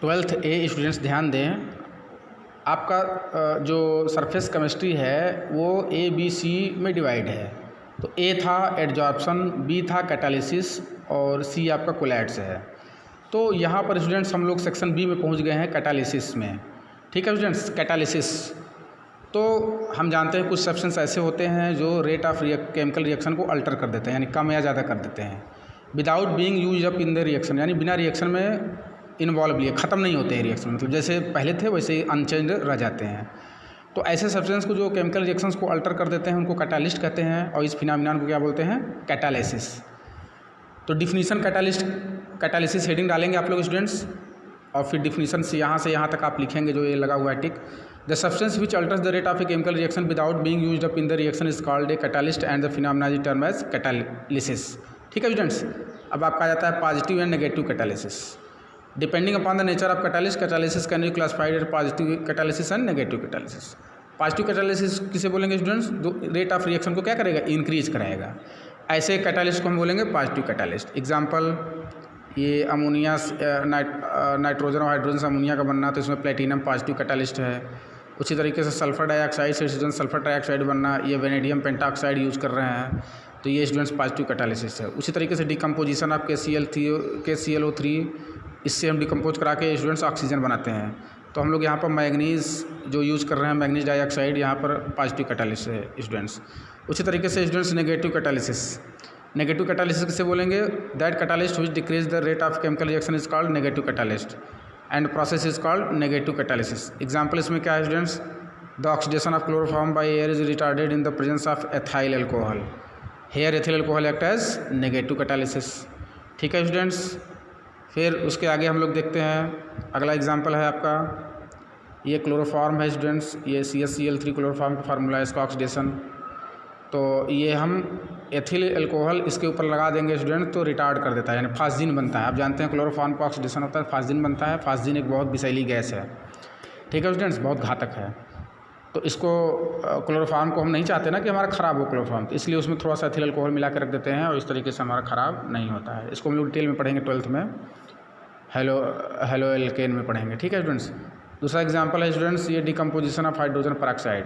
Twelfth ए students ध्यान दें, आपका जो सरफेस केमिस्ट्री है वो ए बी सी में डिवाइड है। तो ए था एडजॉर्प्शन, बी था कैटालिसिस और सी आपका कोलैप्स है। तो यहाँ पर स्टूडेंट्स हम लोग सेक्शन बी में पहुँच गए हैं कैटालिसिस में। ठीक है स्टूडेंट्स, कैटालिसिस तो हम जानते हैं कुछ सब्सटेंस ऐसे होते हैं जो रेट ऑफ केमिकल रिएक्शन को अल्टर कर देते हैं, यानी कम या ज़्यादा कर देते हैं without being use up in the reaction, यानी बिना रिएक्शन में इन्वॉल्व लिए ख़त्म नहीं होते हैं रिएक्शन, मतलब जैसे पहले थे वैसे ही अनचेंज रह जाते हैं। तो ऐसे सब्सटेंस को जो केमिकल रिएक्शंस को अल्टर कर देते हैं उनको कैटालिस्ट कहते हैं और इस फिनोमेनन को क्या बोलते हैं, कैटालिसिस। तो डिफिनीशन कैटालिसिस हेडिंग डालेंगे आप लोग स्टूडेंट्स और फिर डिफिनीशन से यहाँ तक आप लिखेंगे जो ये लगा हुआ है tick. The substance which alters the rate of a chemical reaction without being used up in the reaction is called a catalyst and the phenomena is term as catalysis. ठीक है स्टूडेंट्स, अब आपका आ जाता है positive and negative catalysis. Depending upon the nature of catalysis can be classified as positive catalysis and negative catalysis. Positive catalysis किसे बोलेंगे students, जो रेट ऑफ रिएक्शन को क्या करेगा, इंक्रीज कराएगा। ऐसे कैटालिस्ट को हम बोलेंगे पॉजिटिव कैटालिस्ट। एग्जांपल, ये अमोनिया नाइट्रोजन और हाइड्रोजन से अमोनिया का बनना, तो इसमें प्लेटिनम पॉजिटिव कैटालिस्ट है। उसी तरीके से सल्फर डाइऑक्साइड से ऑक्सीजन सल्फर डाइऑक्साइड बनना, ये वेनेडियम पेंटाऑक्साइड यूज़ कर रहे हैं, तो ये स्टूडेंट्स पॉजिटिव कैटालिसिस है। उसी तरीके से डिकम्पोजिशन ऑफ KClO3, इससे हम डिकम्पोज करा के स्टूडेंट्स ऑक्सीजन बनाते हैं। तो हम लोग यहाँ पर मैग्नीज जो यूज़ कर रहे हैं, मैग्नीज डाइऑक्साइड, यहाँ पर पॉजिटिव कैटालिसिस है स्टूडेंट्स। उसी तरीके से स्टूडेंट्स नेगेटिव कैटालिसिस किसे बोलेंगे, that catalyst which decreases the rate of chemical reaction is called negative catalyst and process is called negative catalysis. Example इसमें क्या है students, the oxidation of chloroform by air is retarded in the presence of ethyl alcohol, here ethyl alcohol act as negative catalysis. ठीक है students, फिर उसके आगे हम लोग देखते हैं, अगला एग्जाम्पल है आपका, ये क्लोरोफॉर्म है स्टूडेंट्स, ये CaCl3 क्लोरोफॉर्म का फार्मूला है, इसका ऑक्सीडेशन, तो ये हम एथिल अल्कोहल इसके ऊपर लगा देंगे स्टूडेंट तो रिटार्ड कर देता है, यानी फास्जिन बनता है। आप जानते हैं क्लोरोफॉर्म का ऑक्सीडेशन होता है, फास्जिन बनता है। फास्जिन एक बहुत विषैली गैस है, ठीक है स्टूडेंट्स, बहुत घातक है। तो इसको क्लोरोफॉर्म को हम नहीं चाहते ना कि हमारा ख़राब हो क्लोरोफॉर्म, तो इसलिए उसमें थोड़ा सा एथिल अल्कोहल मिला कर रख देते हैं और इस तरीके से हमारा ख़राब नहीं होता है। इसको हम लोग डिटेल में पढ़ेंगे ट्वेल्थ में, हेलो एल्केन में पढ़ेंगे। ठीक है स्टूडेंट्स, दूसरा एग्जांपल है स्टूडेंट्स, ये डिकम्पोजिशन ऑफ हाइड्रोजन पेरोक्साइड,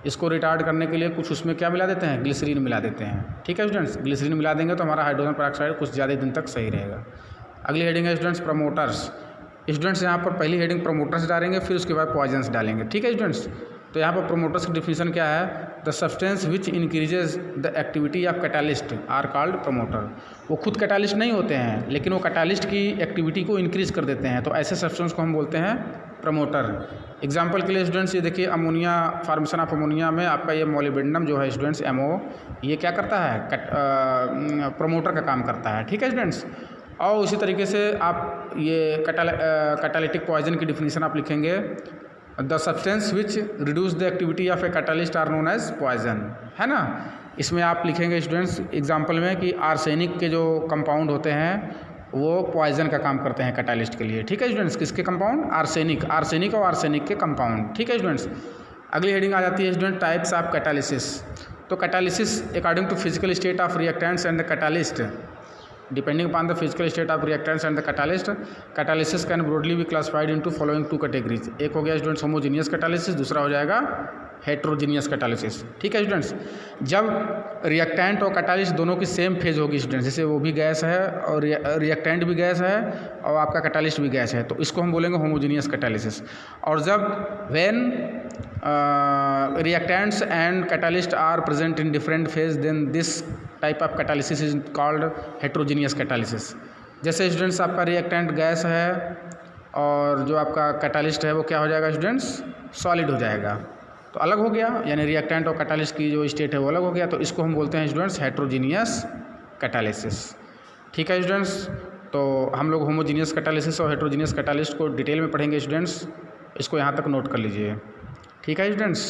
इसको रिटार्ड करने के लिए कुछ उसमें क्या मिला देते हैं, ग्लिसरीन मिला देते हैं। ठीक है स्टूडेंट्स, ग्लिसरीन मिला देंगे तो हमारा हाइड्रोजन पेरोक्साइड कुछ ज़्यादा दिन तक सही रहेगा। अगली हेडिंग है स्टूडेंट्स प्रमोटर्स। स्टूडेंट्स यहाँ पर पहली हेडिंग प्रमोटर्स डालेंगे, फिर उसके बाद पॉइजन्स डालेंगे। ठीक है स्टूडेंट्स, तो यहाँ पर प्रोमोटर्स की डिफिनीशन क्या है, the substance which increases the activity of catalyst are called promoter. वो खुद कैटालिस्ट नहीं होते हैं लेकिन वो कैटालिस्ट की एक्टिविटी को इंक्रीज कर देते हैं, तो ऐसे सब्सटेंस को हम बोलते हैं प्रमोटर। एग्जाम्पल के लिए स्टूडेंट्स ये देखिए, अमोनिया, फॉर्मेशन ऑफ अमोनिया में आपका ये मोलिब्डेनम जो है स्टूडेंट्स MO, ये क्या करता है, प्रमोटर का काम करता है। ठीक है स्टूडेंट्स, और उसी तरीके से आप ये कैटालिटिक पॉइजन की डिफिनीशन आप लिखेंगे, the substance which reduce the activity of a catalyst are known as poison, है ना। इसमें आप लिखेंगे स्टूडेंट्स एग्जाम्पल में कि आर्सेनिक के जो कंपाउंड होते हैं वो पॉइजन का काम करते हैं कैटालिस्ट के लिए। ठीक है स्टूडेंट्स, किसके कंपाउंड, आर्सेनिक और आर्सेनिक के कंपाउंड। ठीक है स्टूडेंट्स, अगली हेडिंग आ जाती है स्टूडेंट टाइप्स ऑफ कैटालिसिस। तो catalysis according to physical state of reactants and the catalyst, depending upon the physical state of reactants and the catalyst, catalysis can broadly be classified into following two categories। एक हो गया students homogeneous catalysis, दूसरा हो जाएगा heterogeneous catalysis. ठीक है students, जब reactant और कैटालिस्ट दोनों की सेम फेज होगी स्टूडेंट्स, जैसे वो भी गैस है और रिएक्टेंट भी गैस है और आपका कैटालिस्ट भी गैस है, तो इसको हम बोलेंगे होमोजीनियस कैटालिसिस। और जब when reactants and catalyst are present in different phase, then this type of catalysis is called heterogeneous catalysis। जैसे स्टूडेंट्स आपका रिएक्टेंट गैस है और जो आपका कैटालिस्ट है वो क्या हो जाएगा स्टूडेंट्स, सॉलिड हो जाएगा, तो अलग हो गया, यानी रिएक्टेंट और कैटालिस्ट की जो स्टेट है वो अलग हो गया, तो इसको हम बोलते हैं स्टूडेंट्स हेटेरोजीनियस कैटालिसिस। ठीक है स्टूडेंट्स, तो हम लोग होमोजीनियस कैटालिसिस और हेटेरोजीनियस कैटालिस्ट को डिटेल में पढ़ेंगे स्टूडेंट्स, इसको यहाँ तक नोट कर लीजिए। ठीक है स्टूडेंट्स।